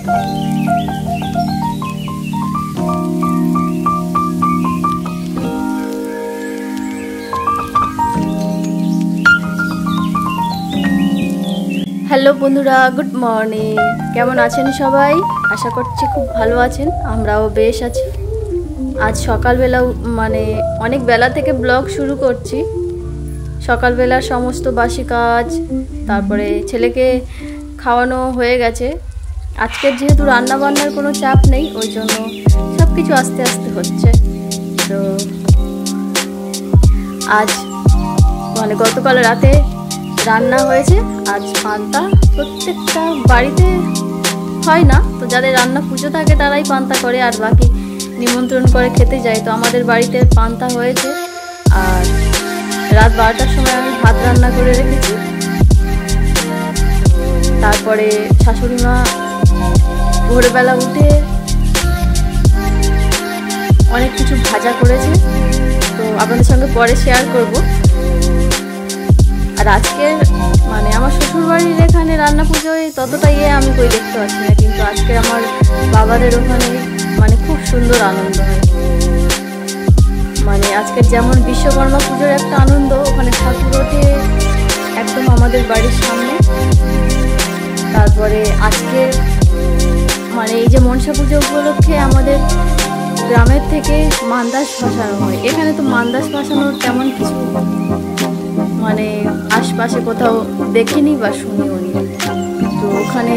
Hello বন্ধুরা, good morning. কেমন আছেন সবাই? আশা করছি খুব ভালো আছেন, আমরাও বেশ আছি। আজ সকালবেলা অনেক বেলা থেকে ব্লগ শুরু করছি। সকালবেলার সমস্ত বাসি কাজ, তারপরে ছেলেকে খাওয়ানো হয়ে গেছে। আজকের যেহেতু রান্না বান্নার কোনো চাপ নেই, ওই জন্য সব কিছু আস্তে আস্তে হচ্ছে। তো আজ গতকাল রাতে রান্না হয়েছে। আজ পান্তা প্রত্যেকটা বাড়িতে হয় না, তো যাদের রান্না পুজো থাকে তারাই পান্তা করে, আর বাকি নিমন্ত্রণ করে খেতে যায়। তো আমাদের বাড়িতে পান্তা হয়েছে। আর রাত 12টার সময় আমি ভাত রান্না করে রেখেছি। তারপরে শাশুড়ি মা ভোরবেলা উঠে অনেক কিছু ভাজা করেছে, তো আপনাদের সঙ্গে পরে শেয়ার করব। আর আজকের আমার শ্বশুরবাড়ির এখানে রান্না পুজোয় ততটা আমি কই দেখতে পাচ্ছি না, কিন্তু আজকে আমার বাবাদের ওখানে খুব সুন্দর আনন্দ হয়। আজকের যেমন বিশ্বকর্মা পুজোর একটা আনন্দ, ওখানে ঠাকুর ওঠে একদম আমাদের বাড়ির সামনে। তারপরে আজকে এই যে মনসা পুজো উপলক্ষে আমাদের গ্রামের থেকে মান্দাস ভাসানো হয়। এখানে তো মান্দাস ভাসানোর তেমন কিছু আশপাশে কোথাও দেখিনি বা শুনিও নি। তো ওখানে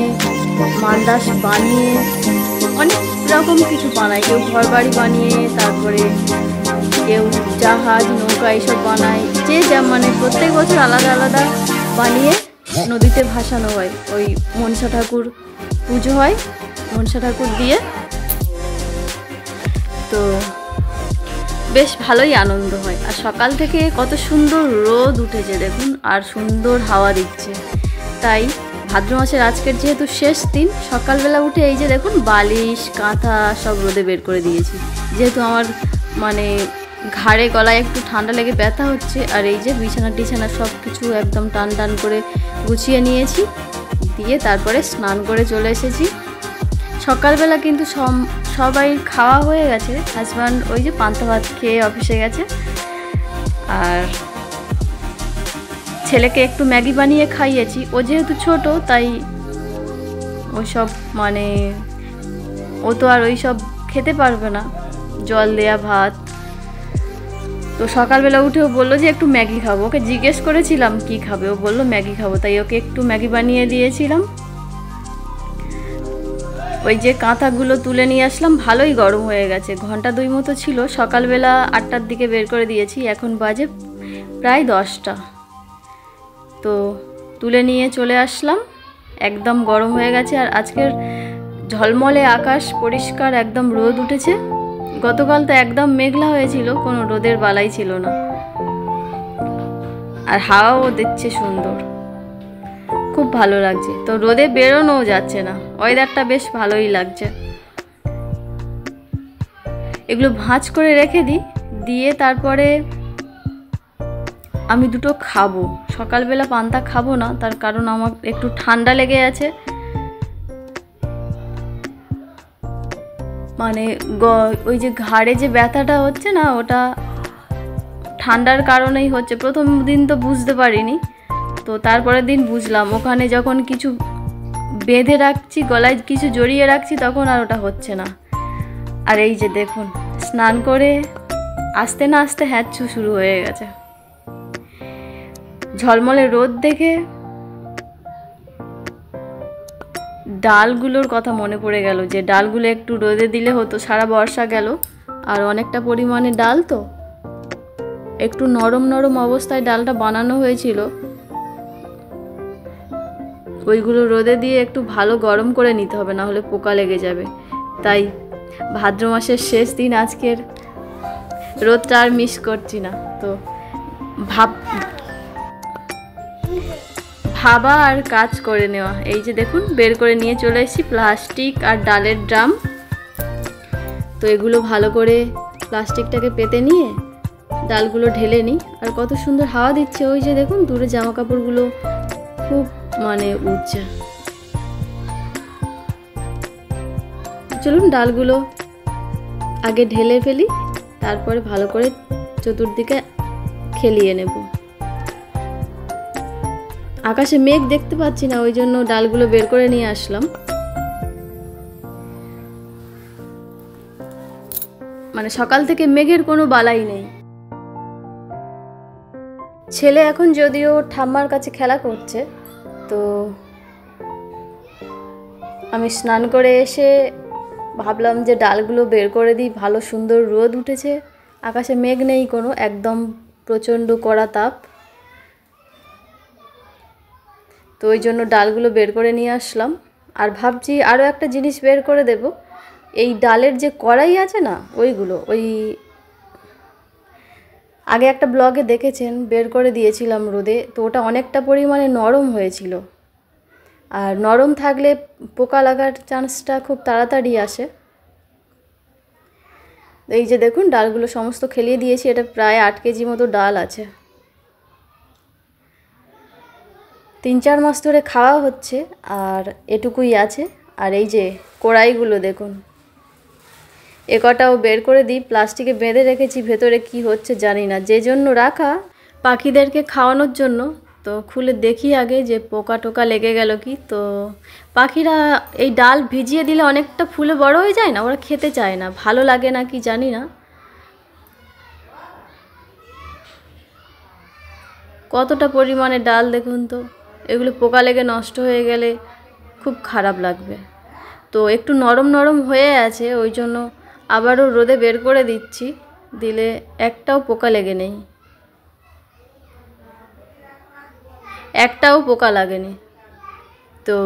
মান্দাস বানিয়ে অনেক রকম কিছু বানায়, কেউ ঘর বাড়ি বানিয়ে, তারপরে কেউ জাহাজ নৌকা এইসব বানায়। যে প্রত্যেক বছর আলাদা আলাদা বানিয়ে নদীতে ভাসানো হয়। ওই মনসা ঠাকুর পুজো হয় মনসা ঠাকুর দিয়ে। তো বেশ ভালোই আনন্দ হয়। আর সকাল থেকে কত সুন্দর রোদ উঠেছে দেখুন, আর সুন্দর হাওয়া দিচ্ছে। তাই ভাদ্র মাসের আজকের যেহেতু শেষ দিন, সকালবেলা উঠে এই যে দেখুন বালিশ কাঁথা সব রোদে বের করে দিয়েছি। যেহেতু আমার ঘাড়ে গলায় একটু ঠান্ডা লেগে ব্যথা হচ্ছে, আর এই যে বিছানা টিছানা সব কিছু একদম টান টান করে গুছিয়ে নিয়েছি, দিয়ে তারপরে স্নান করে চলে এসেছি। সকালবেলা কিন্তু সবাই খাওয়া হয়ে গেছে। হাজব্যান্ড ওই যে পান্তা ভাত খেয়ে অফিসে গেছে, আর ছেলেকে একটু ম্যাগি বানিয়ে খাইয়েছি। ও যেহেতু ছোট, তাই ওইসব ও তো আর ওইসব খেতে পারবে না, জল দেয়া ভাত। তো সকালবেলা উঠেও বললো যে একটু ম্যাগি খাবো। ওকে জিজ্ঞেস করেছিলাম কি খাবে, ও বললো ম্যাগি খাবো, তাই ওকে একটু ম্যাগি বানিয়ে দিয়েছিলাম। ওই যে কাঁথাগুলো তুলে নিয়ে আসলাম, ভালোই গরম হয়ে গেছে, ঘন্টা 2 মতো ছিল। সকালবেলা 8টার দিকে বের করে দিয়েছি, এখন বাজে প্রায় 10টা। তো তুলে নিয়ে চলে আসলাম, একদম গরম হয়ে গেছে। আর আজকের ঝলমলে আকাশ, পরিষ্কার একদম রোদ উঠেছে। গতকাল তো একদম মেঘলা হয়েছিল, কোনো রোদের বালাই ছিল না। আর হাওয়াও দিচ্ছে সুন্দর, খুব ভালো লাগছে। তো রোদে বেরোনোও যাচ্ছে না, ওয়েদারটা বেশ ভালোই লাগছে। এগুলো ভাঁজ করে রেখে দিই, দিয়ে তারপরে আমি দুটো খাবো। সকালবেলা পান্তা খাবো না, তার কারণ আমার একটু ঠান্ডা লেগে আছে। ওই যে ঘাড়ে যে ব্যথাটা হচ্ছে না, ওটা ঠান্ডার কারণেই হচ্ছে। প্রথম দিন তো বুঝতে পারিনি, তো তারপরের দিন বুঝলাম। ওখানে যখন কিছু বেঁধে রাখছি, গলায় কিছু জড়িয়ে রাখছি, তখন আর ওটা হচ্ছে না। আর এই যে দেখুন, স্নান করে আসতে না আসতে হ্যাঁচু শুরু হয়ে গেছে। ঝলমলে রোদ দেখে ডালগুলোর কথা মনে পড়ে গেল, যে ডালগুলো একটু রোদে দিলে হতো। সারা বর্ষা গেল, আর অনেকটা পরিমাণে ডাল, তো একটু নরম নরম অবস্থায় ডালটা বানানো হয়েছিল। ওইগুলো রোদে দিয়ে একটু ভালো গরম করে নিতে হবে, না হলে পোকা লেগে যাবে। তাই ভাদ্র মাসের শেষ দিন আজকের রোদটা আর মিস করছি না। তো ভাবা আর কাজ করে নেওয়া। এই যে দেখুন, বের করে নিয়ে চলে এসেছি প্লাস্টিক আর ডালের ড্রাম। তো এগুলো ভালো করে প্লাস্টিকটাকে পেতে নিয়ে ডালগুলো ঢেলে নিই। আর কত সুন্দর হাওয়া দিচ্ছে, ওই যে দেখুন দূরে জামা কাপড়গুলো খুব উঠছে। চলুন ডালগুলো আগে ঢেলে ফেলি, তারপরে ভালো করে চতুর্দিকে খেলিয়ে নেব। আকাশে মেঘ দেখতে পাচ্ছি না, ওই জন্য ডালগুলো বের করে নিয়ে আসলাম। মানে সকাল থেকে মেঘের কোনো বালাই নেই। ছেলে এখন যদিও ঠাম্মার কাছে খেলা করছে, তো আমি স্নান করে এসে ভাবলাম যে ডালগুলো বের করে দিই। ভালো সুন্দর রোদ উঠেছে, আকাশে মেঘ নেই কোনো, একদম প্রচণ্ড কড়া তাপ। তো ওই জন্য ডালগুলো বের করে নিয়ে আসলাম। আর ভাবছি আরও একটা জিনিস বের করে দেব, এই ডালের যে কড়াই আছে না, ওইগুলো ওই আগে একটা ব্লগে দেখেছেন বের করে দিয়েছিলাম রোদে, তো ওটা অনেকটা পরিমাণে নরম হয়েছিল। আর নরম থাকলে পোকা লাগার চান্সটা খুব তাড়াতাড়ি আসে। এই যে দেখুন ডালগুলো সমস্ত খেলিয়ে দিয়েছি, এটা প্রায় 8 কেজি মতো ডাল আছে। 3-4 মাস ধরে খাওয়া হচ্ছে, আর এটুকুই আছে। আর এই যে কড়াইগুলো দেখুন, এ কটাও বের করে দিই। প্লাস্টিকে বেঁধে রেখেছি, ভেতরে কি হচ্ছে জানি না, যে জন্য রাখা পাখিদেরকে খাওয়ানোর জন্য। তো খুলে দেখি আগে যে পোকা টোকা লেগে গেল কি। তো পাখিরা এই ডাল ভিজিয়ে দিলে অনেকটা ফুলে বড় হয়ে যায় না, ওরা খেতে চায় না, ভালো লাগে না কি জানি না। কতটা পরিমাণে ডাল দেখুন তো, এগুলো পোকা লেগে নষ্ট হয়ে গেলে খুব খারাপ লাগবে। তো একটু নরম নরম হয়ে আছে, ওই জন্য আবারও রোদে বের করে দিচ্ছি, দিলে একটাও পোকা লেগে নেই, একটাও পোকা লাগেনি। তো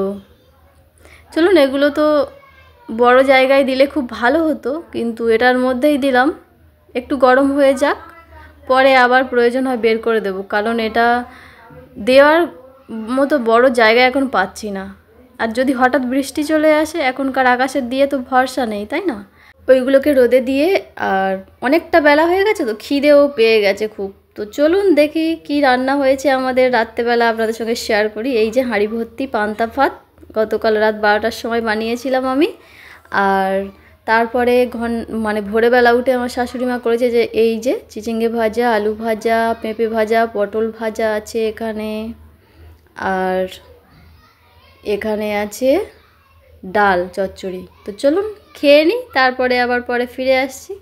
চলুন, এগুলো তো বড় জায়গায় দিলে খুব ভালো হতো, কিন্তু এটার মধ্যেই দিলাম, একটু গরম হয়ে যাক, পরে আবার প্রয়োজন হয় বের করে দেব। কারণ এটা দেওয়ার মতো বড় জায়গা এখন পাচ্ছি না। আর যদি হঠাৎ বৃষ্টি চলে আসে, এখনকার আকাশের দিয়ে তো ভরসা নেই, তাই না? ওইগুলোকে রোদে দিয়ে, আর অনেকটা বেলা হয়ে গেছে তো খিদেও পেয়ে গেছে খুব। তো চলুন দেখি কি রান্না হয়েছে আমাদের রাত্রেবেলা, আপনাদের সঙ্গে শেয়ার করি। এই যে হাঁড়ি ভর্তি পান্তা ভাত, গতকাল রাত 12টার সময় বানিয়েছিলাম আমি। আর তারপরে মানে ভোরবেলা উঠে আমার শাশুড়ি মা করেছে যে এই যে চিচিঙ্গে ভাজা, আলু ভাজা, পেঁপে ভাজা, পটল ভাজা আছে এখানে, আর এখানে আছে ডাল চচ্চড়ি। তো চলুন খেয়ে নিই, তারপরে আবার পরে ফিরে আসছি।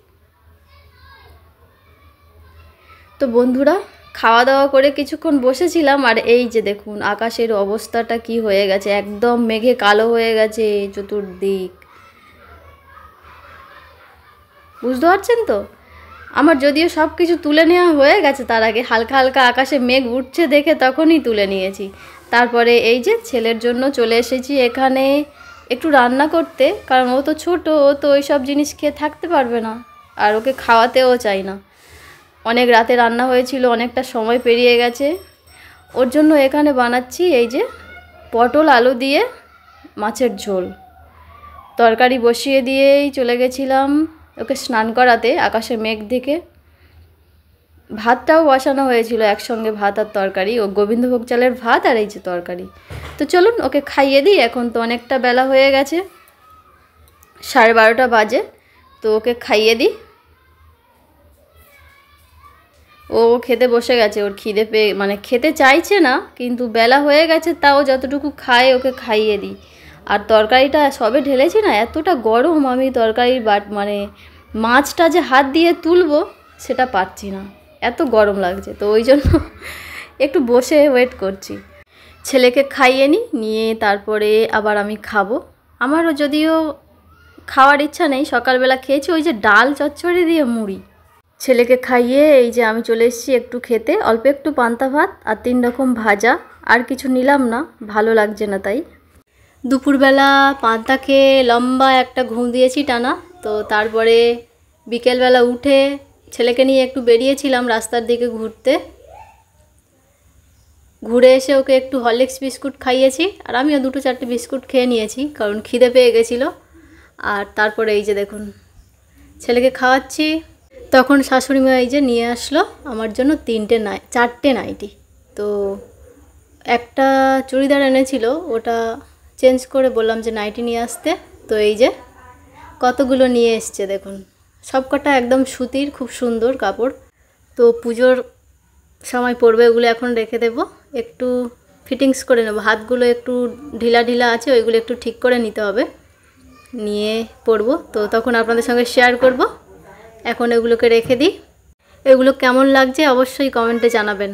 তো বন্ধুরা, খাওয়া দাওয়া করে কিছুক্ষণ বসেছিলাম, আর এই যে দেখুন আকাশের অবস্থাটা কি হয়ে গেছে, একদম মেঘে কালো হয়ে গেছে চতুর্দিক। বুঝতে পারছেন তো? আমার যদিও সব কিছু তুলে নেওয়া হয়ে গেছে, তার আগে হালকা হালকা আকাশে মেঘ উঠছে দেখে তখনই তুলে নিয়েছি। তারপরে এই যে ছেলের জন্য চলে এসেছি এখানে একটু রান্না করতে, কারণ ও তো ছোটো, ও তো ওই সব জিনিস খেয়ে থাকতে পারবে না, আর ওকে খাওয়াতেও চাই না। অনেক রাতে রান্না হয়েছিল, অনেকটা সময় পেরিয়ে গেছে, ওর জন্য এখানে বানাচ্ছি এই যে পটল আলু দিয়ে মাছের ঝোল। তরকারি বসিয়ে দিয়েই চলে গেছিলাম ওকে স্নান করাতে, আকাশে মেঘ দেখে। ভাতটাও বসানো হয়েছিল একসঙ্গে, ভাত আর তরকারি, ও গোবিন্দভোগ চালের ভাত আর এই যে তরকারি। তো চলুন ওকে খাইয়ে দিই, এখন তো অনেকটা বেলা হয়ে গেছে, 12:30 বাজে। তো ওকে খাইয়ে দিই। ও খেতে বসে গেছে, ওর খিদে পেয়ে মানে খেতে চাইছে না, কিন্তু বেলা হয়ে গেছে, তাও যতটুকু খায় ওকে খাইয়ে দিই। আর তরকারিটা সবে ঢেলেছি না, এতটা গরম, আমি তরকারির মানে মাছটা যে হাত দিয়ে তুলবো সেটা পারছি না, এত গরম লাগছে। তো ওই জন্য একটু বসে ওয়েট করছি, ছেলেকে খাইয়ে নিয়ে তারপরে আবার আমি খাবো। আমারও যদিও খাওয়ার ইচ্ছা নেই, সকালবেলা খেয়েছি ওই যে ডাল চচ্চড়ি দিয়ে মুড়ি। ছেলেকে খাইয়ে এই যে আমি চলে এসেছি একটু খেতে, অল্প একটু পান্তা ভাত আর 3 রকম ভাজা, আর কিছু নিলাম না, ভালো লাগছে না তাই। দুপুরবেলা পান্তা খেয়ে লম্বা একটা ঘুম দিয়েছি টানা। তো তারপরে বিকেলবেলা উঠে ছেলেকে নিয়ে একটু বেরিয়েছিলাম রাস্তার দিকে ঘুরতে, ঘুরে এসে ওকে একটু হরলিক্স বিস্কুট খাইয়েছি, আর আমিও 2-4টে বিস্কুট খেয়ে নিয়েছি, কারণ খিদে পেয়ে গেছিলো। আর তারপরে এই যে দেখুন ছেলেকে খাওয়াচ্ছি, তখন শাশুড়ি মা এই যে নিয়ে আসলো আমার জন্য 4টে নাইটি। তো একটা চুড়িদার এনেছিল, ওটা চেঞ্জ করে বললাম যে নাইটি নিয়ে আসতে। তো এই যে কতগুলো নিয়ে এসছে দেখুন, সবকটা একদম সুতির, খুব সুন্দর কাপড়। তো পুজোর সময় পরবে এগুলো, এখন রেখে দেব, একটু ফিটিংস করে নেব। হাতগুলো একটু ঢিলা ঢিলা আছে, ওইগুলো একটু ঠিক করে নিতে হবে, নিয়ে পরবো। তো তখন আপনাদের সঙ্গে শেয়ার করব। এখন এগুলোকে রেখে দিই। এগুলো কেমন লাগছে অবশ্যই কমেন্টে জানাবেন।